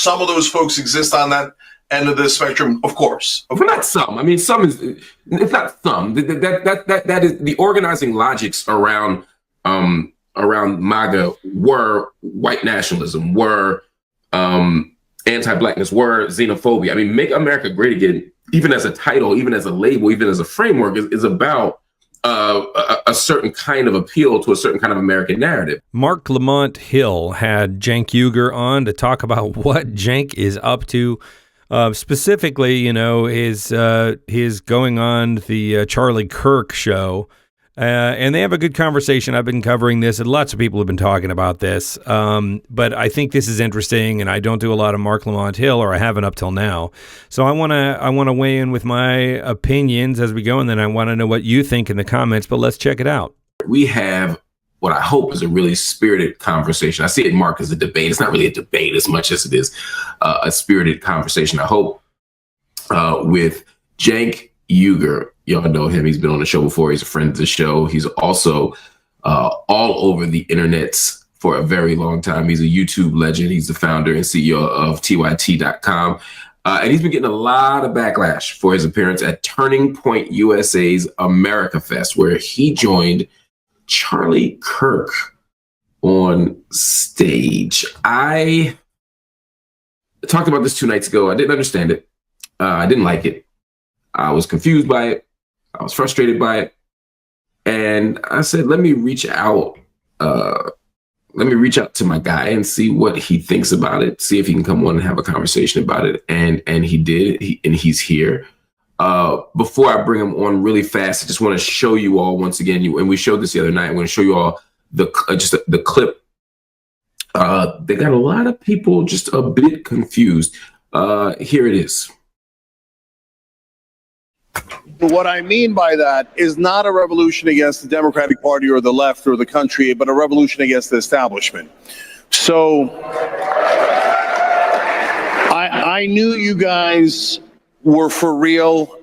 some of those folks exist on that end of the spectrum? Of course. But not some. I mean, some is, it's not some. That is the organizing logics around MAGA were white nationalism, were anti-blackness, were xenophobia. I mean, Make America Great Again, even as a title, even as a label, even as a framework, is about a certain kind of appeal to a certain kind of American narrative. Marc Lamont Hill had Cenk Uygur on to talk about what Cenk is up to. Specifically, you know, his going on the Charlie Kirk show. And they have a good conversation. I've been covering this, and lots of people have been talking about this. But I think this is interesting, and I don't do a lot of Marc Lamont Hill, or I haven't up till now. So I want to weigh in with my opinions as we go, and then I want to know what you think in the comments. But let's check it out. We have what I hope is a really spirited conversation. I see it, Mark, as a debate. It's not really a debate as much as it is a spirited conversation. I hope with Cenk Uygur. Y'all know him. He's been on the show before. He's a friend of the show. He's also all over the internets for a very long time. He's a YouTube legend. He's the founder and CEO of TYT.com. And he's been getting a lot of backlash for his appearance at Turning Point USA's America Fest, where he joined Charlie Kirk on stage. I talked about this 2 nights ago. I didn't understand it. I didn't like it. I was confused by it. I was frustrated by it. And I said, let me reach out. Let me reach out to my guy and see what he thinks about it. See if he can come on and have a conversation about it. And he did. And he's here. Before I bring him on really fast, I just want to show you all once again. And we showed this the other night. I'm going to show you all the clip. They got a lot of people just a bit confused. Here it is. What I mean by that is not a revolution against the Democratic Party or the left or the country, but a revolution against the establishment. So I knew you guys were for real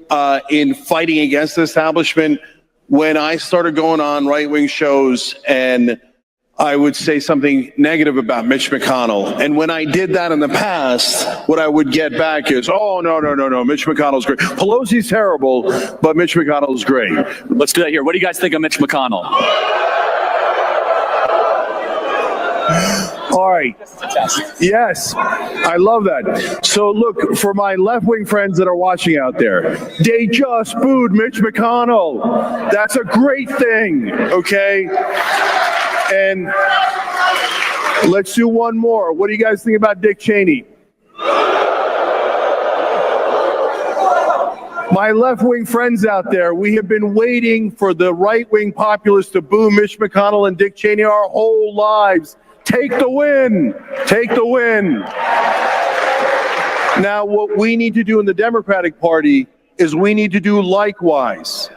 in fighting against the establishment when I started going on right-wing shows and I would say something negative about Mitch McConnell. And when I did that in the past, what I would get back is, oh, no, Mitch McConnell's great. Pelosi's terrible, but Mitch McConnell's great. Let's do that here. What do you guys think of Mitch McConnell? All right. Fantastic. Yes, I love that. So look, for my left-wing friends that are watching out there, they just booed Mitch McConnell. That's a great thing, okay? And let's do one more. What do you guys think about Dick Cheney? My left-wing friends out there, we have been waiting for the right-wing populists to boo Mitch McConnell and Dick Cheney our whole lives. Take the win. Take the win. Now, what we need to do in the Democratic Party is we need to do likewise.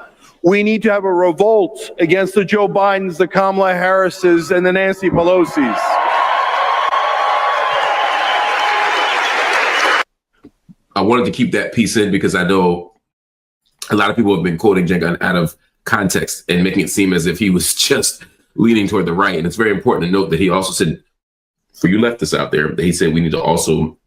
We need to have a revolt against the Joe Bidens, the Kamala Harrises, and the Nancy Pelosi's. I wanted to keep that piece in because I know a lot of people have been quoting Cenk out of context and making it seem as if he was just leaning toward the right. And it's very important to note that he also said, for you leftists out there, that he said we need to also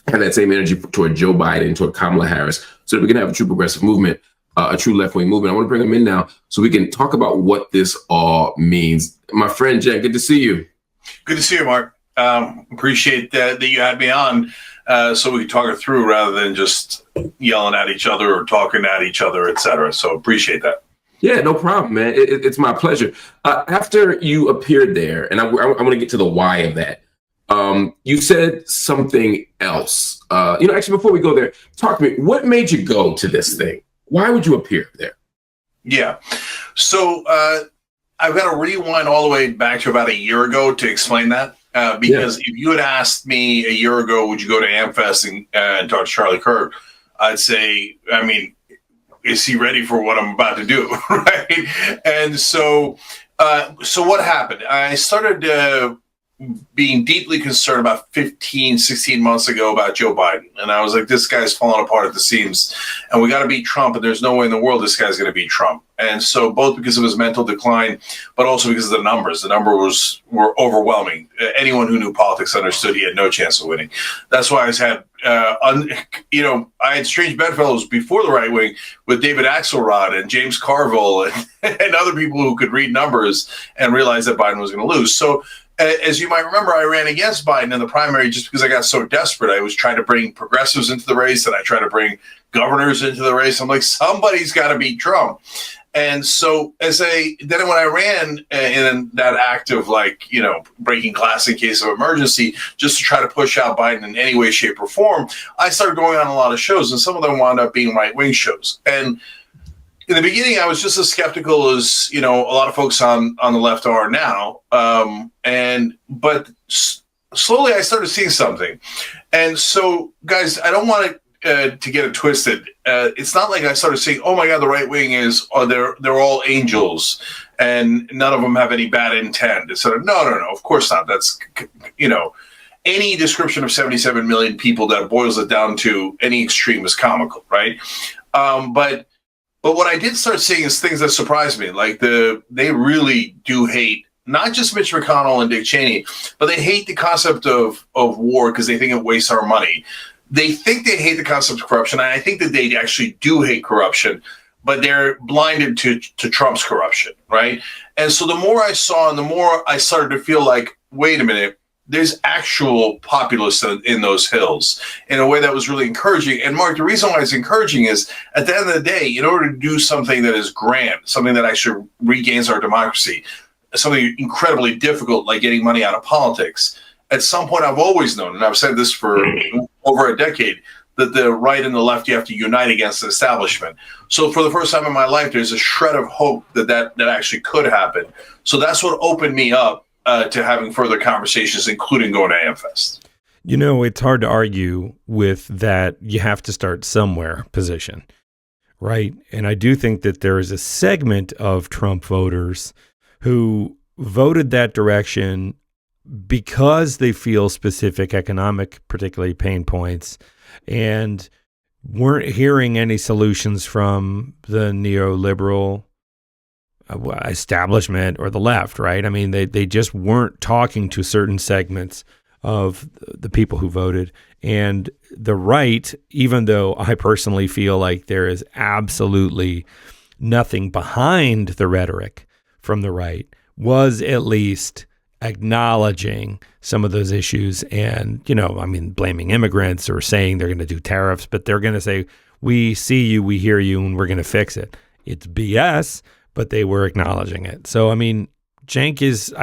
have that same energy toward Joe Biden, toward Kamala Harris, so that we can have a true progressive movement. A true left-wing movement. I want to bring him in now so we can talk about what this all means. My friend Cenk, good to see you. Good to see you, Mark. Appreciate that you had me on so we could talk it through rather than just yelling at each other or talking at each other, et cetera. So appreciate that. Yeah, no problem, man. It's my pleasure. After you appeared there, and I want to get to the why of that, you said something else. Actually, before we go there, talk to me. What made you go to this thing? Why would you appear there? Yeah. So I've got to rewind all the way back to about a year ago to explain that. Because if you had asked me a year ago, would you go to AmFest and talk to Charlie Kirk? I'd say, I mean, is he ready for what I'm about to do? Right. And so what happened? I started being deeply concerned about 15, 16 months ago about Joe Biden. And I was like, this guy's falling apart at the seams and we got to beat Trump. And there's no way in the world this guy's going to beat Trump. And so both because of his mental decline, but also because of the numbers. The numbers were overwhelming. Anyone who knew politics understood he had no chance of winning. That's why I had, I had strange bedfellows before the right wing with David Axelrod and James Carville and other people who could read numbers and realize that Biden was going to lose. So as you might remember, I ran against Biden in the primary just because I got so desperate. I was trying to bring progressives into the race, and I tried to bring governors into the race. I'm like, somebody's got to beat Trump. And so then when I ran in that act of breaking glass in case of emergency, just to try to push out Biden in any way, shape, or form, I started going on a lot of shows, and some of them wound up being right-wing shows. And in the beginning, I was just as skeptical as, a lot of folks on the left are now. But slowly I started seeing something. And so, guys, I don't want to get it twisted. It's not like I started saying, oh my God, the right wing they're all angels and none of them have any bad intent. It's sort of, no, of course not. That's, any description of 77 million people that boils it down to any extreme is comical, right? But what I did start seeing is things that surprised me. Like they really do hate not just Mitch McConnell and Dick Cheney, but they hate the concept of war because they think it wastes our money. They think they hate the concept of corruption, and I think that they actually do hate corruption, but they're blinded to Trump's corruption, right? And so the more I saw and the more I started to feel like, wait a minute, there's actual populists in those hills in a way that was really encouraging. And Mark, the reason why it's encouraging is at the end of the day, in order to do something that is grand, something that actually regains our democracy, something incredibly difficult like getting money out of politics, at some point I've always known, and I've said this for over a decade, that the right and the left, you have to unite against the establishment. So for the first time in my life, there's a shred of hope that actually could happen. So that's what opened me up to having further conversations, including going to AmFest. It's hard to argue with that you have to start somewhere position, right? And I do think that there is a segment of Trump voters who voted that direction because they feel specific economic, particularly pain points, and weren't hearing any solutions from the neoliberal establishment or the left, right? I mean, they just weren't talking to certain segments of the people who voted. And the right, even though I personally feel like there is absolutely nothing behind the rhetoric from the right, was at least acknowledging some of those issues and, blaming immigrants or saying they're going to do tariffs, but they're going to say, we see you, we hear you, and we're going to fix it. It's BS, but they were acknowledging it. So, I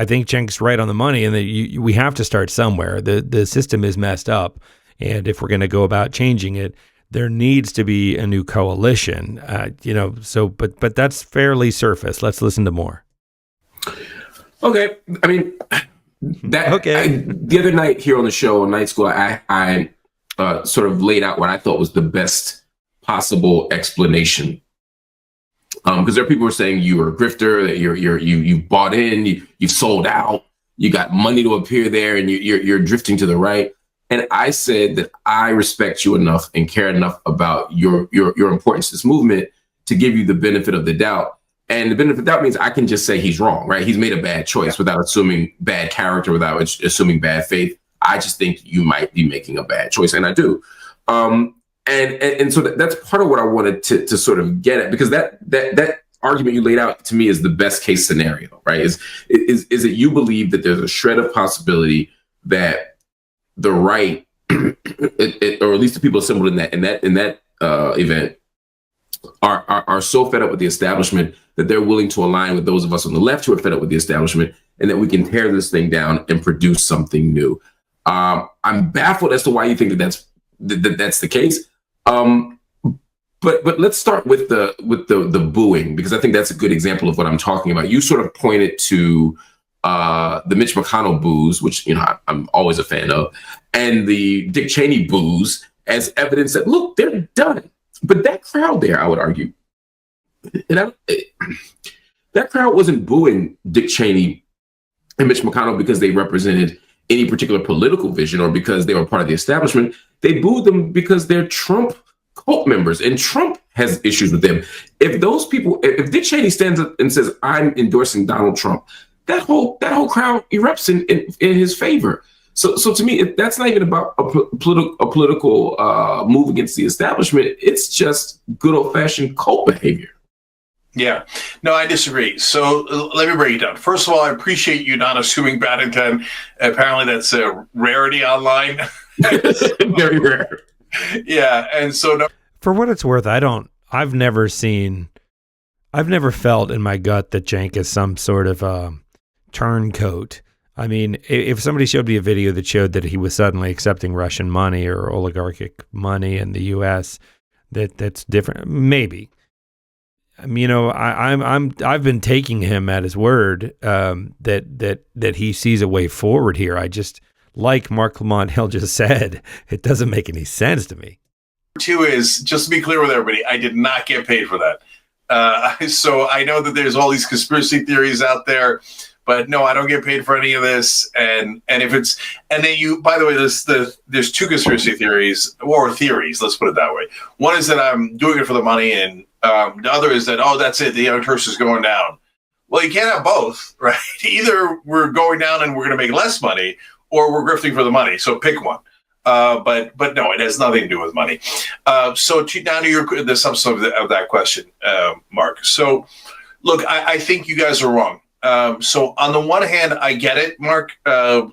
think Cenk's right on the money, and that we have to start somewhere. The system is messed up, and if we're going to go about changing it, there needs to be a new coalition. But that's fairly surface. Let's listen to more. Okay, the other night here on the show on Night School, I sort of laid out what I thought was the best possible explanation. Because there are people who are saying you were a grifter, that you bought in, you've sold out, you got money to appear there, and you're drifting to the right. And I said that I respect you enough and care enough about your importance to this movement to give you the benefit of the doubt. And the benefit of the doubt means I can just say he's wrong, right? He's made a bad choice without assuming bad character, without assuming bad faith. I just think you might be making a bad choice, and I do. And so that's part of what I wanted to sort of get at, because that argument you laid out to me is the best case scenario, right? Is that you believe that there's a shred of possibility that the right, or at least the people assembled in that event, are so fed up with the establishment that they're willing to align with those of us on the left who are fed up with the establishment, and that we can tear this thing down and produce something new. I'm baffled as to why you think that's the case. But let's start with the booing, because I think that's a good example of what I'm talking about. You sort of pointed to the Mitch McConnell boos, which I'm always a fan of, and the Dick Cheney boos as evidence that, look, they're done. But that crowd there, I would argue, that crowd wasn't booing Dick Cheney and Mitch McConnell because they represented any particular political vision or because they were part of the establishment. They booed them because they're Trump cult members. And Trump has issues with them. If those people, if Dick Cheney stands up and says, "I'm endorsing Donald Trump," that whole crowd erupts in his favor. So to me, that's not even about a political move against the establishment. It's just good old fashioned cult behavior. Yeah, no, I disagree. So let me break it down. First of all, I appreciate you not assuming bad intent. Apparently, that's a rarity online. Very rare. Yeah, and so no. For what it's worth, I've never felt in my gut that Cenk is some sort of turncoat. I mean, if somebody showed me a video that showed that he was suddenly accepting Russian money or oligarchic money in the U.S., that's different. Maybe. You know, I've been taking him at his word that he sees a way forward here. I just, like Marc Lamont Hill just said, it doesn't make any sense to me. Two is, just to be clear with everybody, I did not get paid for that. So I know that there's all these conspiracy theories out there, but no, I don't get paid for any of this. And if it's, and then you, by the way, there's two conspiracy theories, or theories, let's put it that way. One is that I'm doing it for the money, and the other is that, oh, that's it, the Young Turks is going down. Well, you can't have both, right? Either we're going down and we're going to make less money, or we're grifting for the money. So pick one. But no, it has nothing to do with money. So now to the substance of that question, Mark. So look, I think you guys are wrong. So on the one hand, I get it, Mark.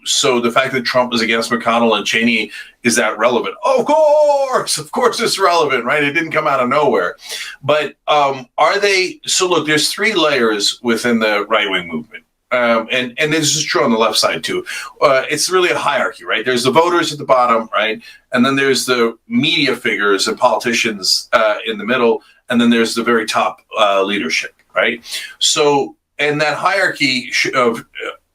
So the fact that Trump is against McConnell and Cheney, is that relevant? Of course it's relevant, right? It didn't come out of nowhere. But are they? So look, there's three layers within the right-wing movement. And this is true on the left side too. It's really a hierarchy, right? There's the voters at the bottom, right? And then there's the media figures and politicians in the middle. And then there's the very top leadership, right? So, and that hierarchy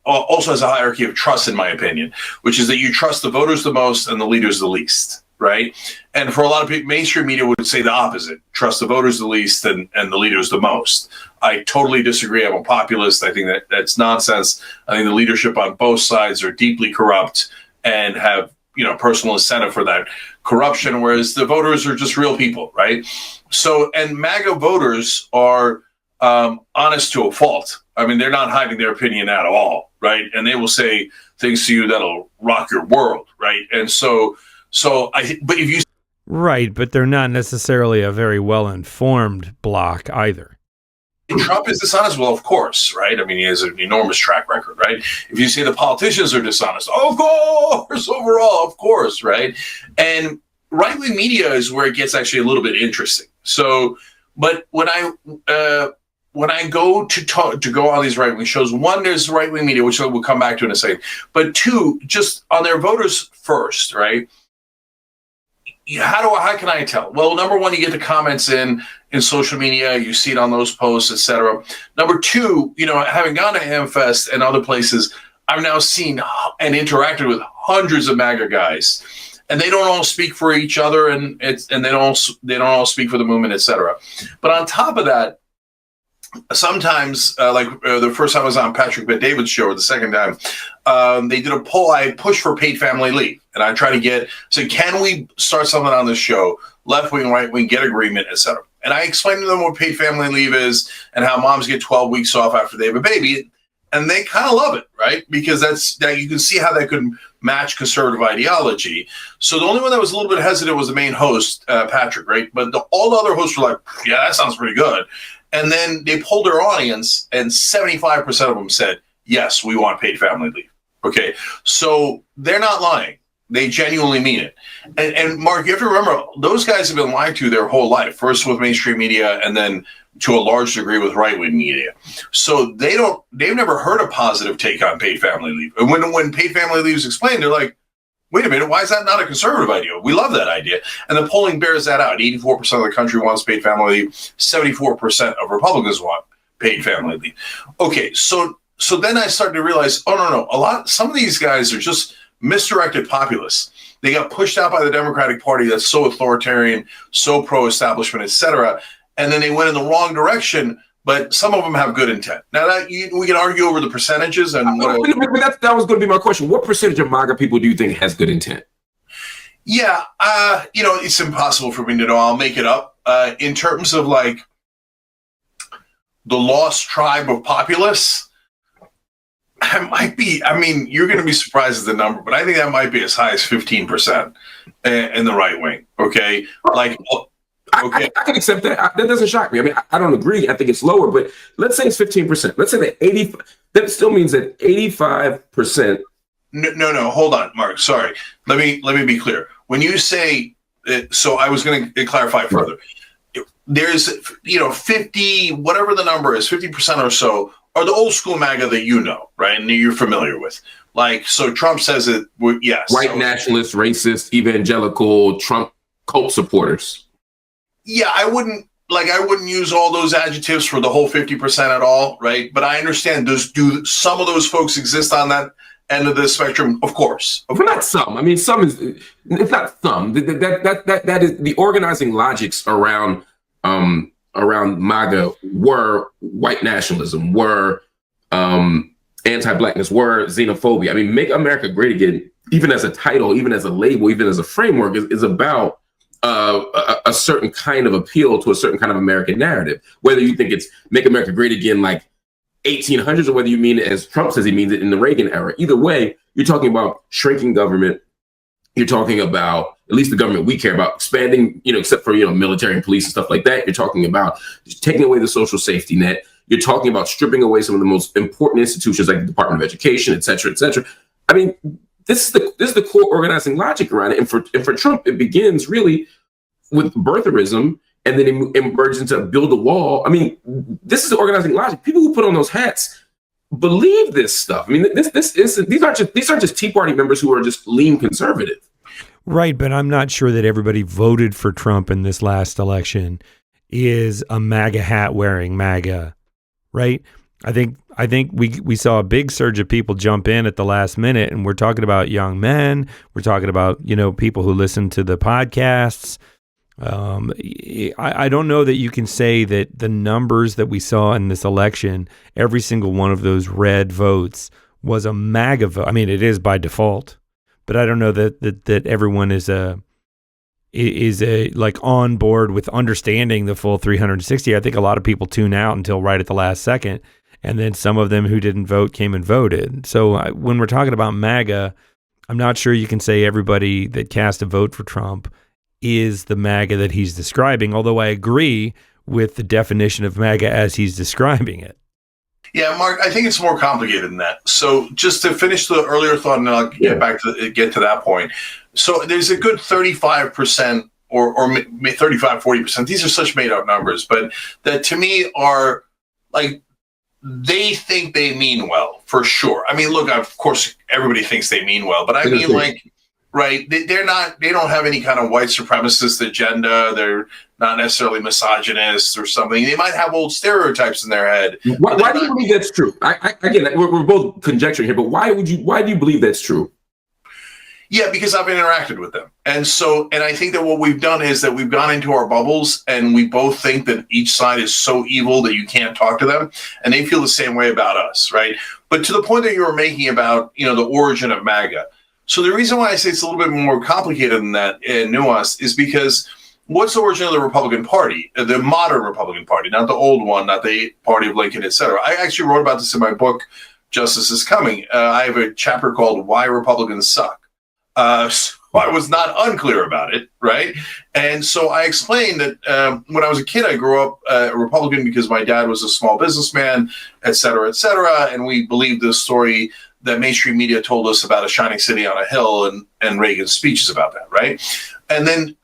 also has a hierarchy of trust, in my opinion, which is that you trust the voters the most and the leaders the least, right? And for a lot of people, mainstream media would say the opposite: trust the voters the least and the leaders the most. I totally disagree. I'm a populist. I think that's nonsense. I think the leadership on both sides are deeply corrupt and have, personal incentive for that corruption, whereas the voters are just real people, right? So, and MAGA voters are honest to a fault. I mean, they're not hiding their opinion at all, right? And they will say things to you that'll rock your world, right? And but if you... Right, but they're not necessarily a very well-informed bloc either. Trump is dishonest, well, of course, right? I mean, he has an enormous track record, right? If you say the politicians are dishonest, of course, overall, of course, right? And right-wing media is where it gets actually a little bit interesting. So, but when I go to go on these right-wing shows, one, there's right-wing media, which we'll come back to in a second, but two, just on their voters first, right? How can I tell? Well, number one, you get the comments in social media, you see it on those posts, etc. Number two, having gone to AmFest and other places, I've now seen and interacted with hundreds of MAGA guys, and they don't all speak for each other, and they don't all speak for the movement, etc. But on top of that, sometimes, the first time I was on Patrick Bet-David's show, or the second time, they did a poll. I pushed for paid family leave, and I try to say, can we start something on this show, left wing, right wing, get agreement, etc. And I explained to them what paid family leave is and how moms get 12 weeks off after they have a baby, and they kind of love it, right? Because that you can see how that could match conservative ideology. So the only one that was a little bit hesitant was the main host, Patrick, right? But all the other hosts were like, yeah, that sounds pretty good. And then they polled their audience, and 75% of them said, yes, we want paid family leave. Okay, so they're not lying. They genuinely mean it. And Mark, you have to remember, those guys have been lied to their whole life, first with mainstream media and then to a large degree with right-wing media. So they've never heard a positive take on paid family leave. And when paid family leave is explained, they're like, wait a minute, why is that not a conservative idea? We love that idea. And the polling bears that out. 84% of the country wants paid family leave. 74% of Republicans want paid family leave. Okay, so then I started to realize, oh, no, some of these guys are just misdirected populists. They got pushed out by the Democratic Party that's so authoritarian, so pro-establishment, etc. And then they went in the wrong direction, but some of them have good intent. Now, we can argue over the percentages. And that was going to be my question. What percentage of MAGA people do you think has good intent? Yeah, it's impossible for me to know. I'll make it up. in terms of like the lost tribe of populists, I might be. I mean, you're going to be surprised at the number, but I think that might be as high as 15% in the right wing. Okay, like. Okay. I can accept that. That doesn't shock me. I mean, I don't agree. I think it's lower, but let's say it's 15%. Let's say that 80. That still means that 85%. No. Hold on, Mark. Sorry. Let me be clear. When you say, so I was going to clarify further. There's 50, whatever the number is, 50% or so are the old school MAGA that you know, right, and you're familiar with. Like, so Trump says it. Yes. White nationalists, racist, evangelical, Trump cult supporters. Yeah, I wouldn't use all those adjectives for the whole 50% at all, right? But I understand. Do some of those folks exist on that end of the spectrum? Of course. But not some. I mean, some is. It's not some. That is the organizing logics around MAGA were white nationalism, were anti-blackness, were xenophobia. I mean, Make America Great Again, even as a title, even as a label, even as a framework, is about a certain kind of appeal to a certain kind of American narrative. Whether you think it's Make America Great Again like 1800s, or whether you mean it as Trump says he means it in the Reagan era. Either way, you're talking about shrinking government. You're talking about, at least the government we care about, expanding, except for, military and police and stuff like that. You're talking about taking away the social safety net. You're talking about stripping away some of the most important institutions like the Department of Education, et cetera, et cetera. I mean, this is the core organizing logic around it. And for Trump, it begins really with birtherism, and then it emerges into build a wall. I mean, this is the organizing logic. People who put on those hats believe this stuff. I mean, these aren't just Tea Party members who are just lean conservative. Right, but I'm not sure that everybody voted for Trump in this last election is a MAGA hat wearing MAGA, right? I think we saw a big surge of people jump in at the last minute, and we're talking about young men. We're talking about, people who listen to the podcasts. I don't know that you can say that the numbers that we saw in this election, every single one of those red votes was a MAGA vote. I mean, it is by default, but I don't know that everyone is like on board with understanding the full 360. I think a lot of people tune out until right at the last second. And then some of them who didn't vote came and voted. So when we're talking about MAGA, I'm not sure you can say everybody that cast a vote for Trump is the MAGA that he's describing, although I agree with the definition of MAGA as he's describing it. Yeah, Mark, I think it's more complicated than that. So just to finish the earlier thought, and then I'll get to that point. So there's a good 35% or 35, 40%. These are such made up numbers, but that to me are like, they think they mean well, for sure. I mean, look, of course, everybody thinks they mean well, but I mean, like, right, they don't have any kind of white supremacist agenda. They're not necessarily misogynist or something. They might have old stereotypes in their head. Why do you believe that's true? Again, we're both conjecturing here, but why do you believe that's true? Yeah, because I've interacted with them. And I think that what we've done is that we've gone into our bubbles, and we both think that each side is so evil that you can't talk to them. And they feel the same way about us, right? But to the point that you were making about, the origin of MAGA. So the reason why I say it's a little bit more complicated than that and nuanced is because what's the origin of the Republican Party, the modern Republican Party, not the old one, not the party of Lincoln, et cetera. I actually wrote about this in my book, Justice is Coming. I have a chapter called Why Republicans Suck. So I was not unclear about it, right? And so I explained that when I was a kid, I grew up a Republican because my dad was a small businessman, et cetera, and we believed the story that mainstream media told us about a shining city on a hill and Reagan's speeches about that, right? And then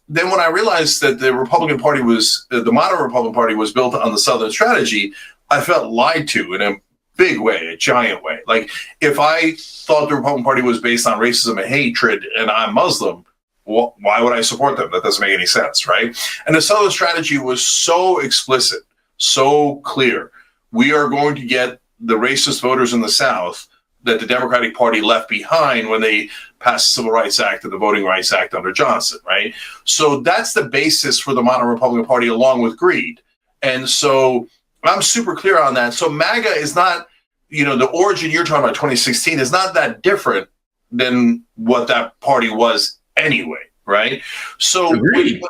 when I realized that the Republican Party the modern Republican Party was built on the Southern strategy, I felt lied to in a big way, a giant way. Like, if I thought the Republican Party was based on racism and hatred and I'm Muslim, why would I support them? That doesn't make any sense, right? And the Southern strategy was so explicit, so clear. We are going to get the racist voters in the South that the Democratic Party left behind when they passed the Civil Rights Act and the Voting Rights Act under Johnson, right? So that's the basis for the modern Republican Party, along with greed. And so I'm super clear on that. So MAGA is not, the origin you're talking about, 2016, is not that different than what that party was anyway, right? So, agreed.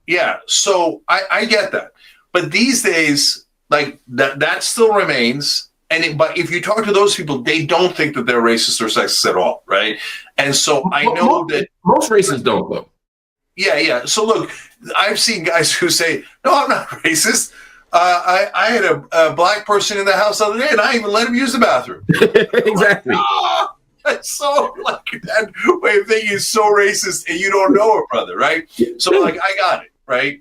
Yeah, so I get that, but these days, like that still remains. But if you talk to those people, they don't think that they're racist or sexist at all, right? And so I know that most racists don't, though. Yeah. So look, I've seen guys who say, "No, I'm not racist. I had a black person in the house the other day, and I even let him use the bathroom." Exactly. Like, oh, that's so like that way of thinking is so racist, and you don't know it, brother, right? So like, I got it, right?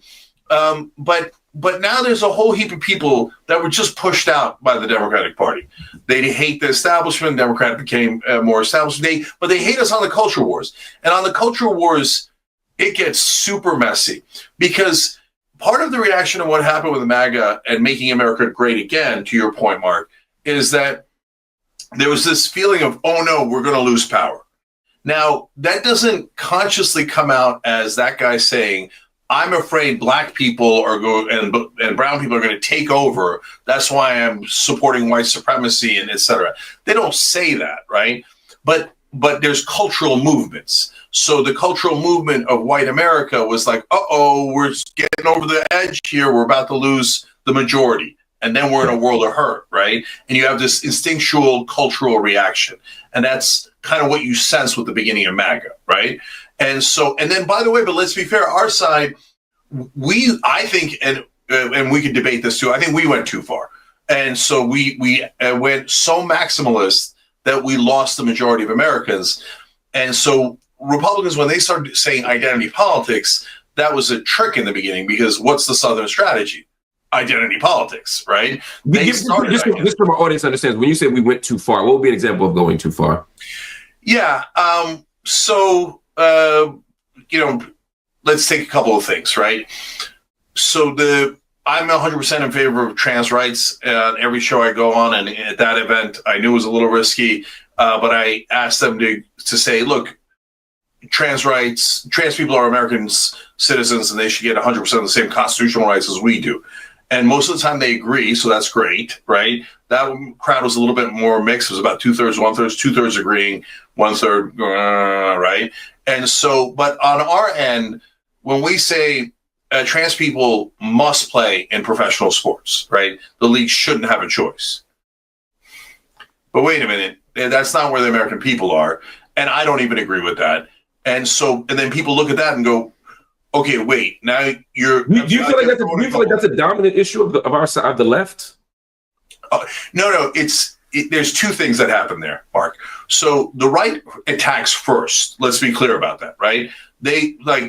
But now there's a whole heap of people that were just pushed out by the Democratic Party. They hate the establishment. Democrat became more established. But they hate us on the culture wars. And on the culture wars, it gets super messy because part of the reaction to what happened with the MAGA and making America great again, to your point, Mark, is that there was this feeling of, oh no, we're going to lose power. Now, that doesn't consciously come out as that guy saying, I'm afraid black people are and brown people are going to take over. That's why I'm supporting white supremacy and et cetera. They don't say that, right? But there's cultural movements. So the cultural movement of white America was like, uh-oh, we're getting over the edge here. We're about to lose the majority. And then we're in a world of hurt, right? And you have this instinctual cultural reaction. And that's kind of what you sense with the beginning of MAGA, right? And then, by the way, but let's be fair, our side, I think, and we could debate this too, I think we went too far. And so we went so maximalist that we lost the majority of Americans. And so Republicans, when they started saying identity politics, that was a trick in the beginning because what's the Southern strategy? Identity politics, right? Just so my audience understands, when you say we went too far, what would be an example of going too far? Yeah. Let's take a couple of things, right? So I'm 100% in favor of trans rights. Every show I go on, and at that event, I knew it was a little risky, but I asked them to say, look, trans people are American citizens, and they should get 100% of the same constitutional rights as we do. And most of the time they agree, so that's great, right? That crowd was a little bit more mixed. It was about 2/3, 1/3, 2/3 agreeing, 1/3, right? And so, but on our end, when we say trans people must play in professional sports, right? The league shouldn't have a choice. But wait a minute, that's not where the American people are. And I don't even agree with that. And then people look at that and go, okay, wait, now do you feel like that's a dominant issue of our side, of the left? No, there's two things that happen there, Mark. So the right attacks first. Let's be clear about that, right?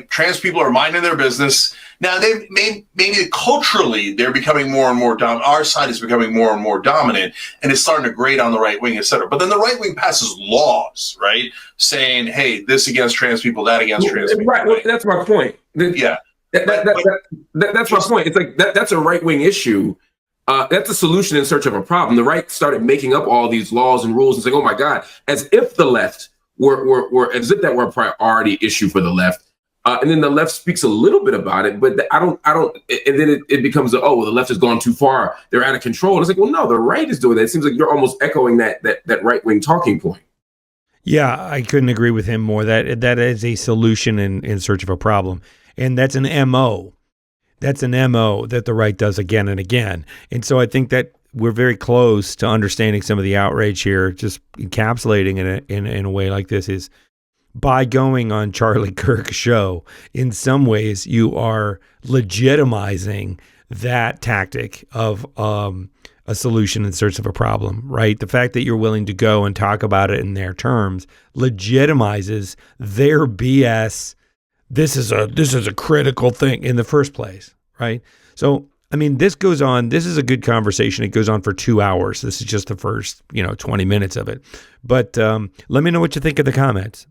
Trans people are minding their business. Now maybe culturally they're becoming more and more dominant. Our side is becoming more and more dominant, and it's starting to grate on the right wing, et cetera. But then the right wing passes laws, right, saying, "Hey, this against trans people, that against trans people." Right. Well, that's my point. Yeah, that's my point. It's like that's a right wing issue. That's a solution in search of a problem. The right started making up all these laws and rules and saying, "Oh my God," as if the left were as if that were a priority issue for the left. And then the left speaks a little bit about it, but I don't. And then it becomes the left has gone too far. They're out of control. And it's like, well, no, the right is doing that. It seems like you're almost echoing that right wing talking point. Yeah, I couldn't agree with him more. That is a solution in search of a problem, and that's an MO. That's an MO that the right does again and again. And so I think that we're very close to understanding some of the outrage here. Just encapsulating it in a way like this is, by going on Charlie Kirk's show, in some ways you are legitimizing that tactic of a solution in search of a problem, right? The fact that you're willing to go and talk about it in their terms legitimizes their BS. This is a critical thing in the first place, right? So, I mean, this goes on. This is a good conversation. It goes on for 2 hours. This is just the first, 20 minutes of it. But let me know what you think in the comments.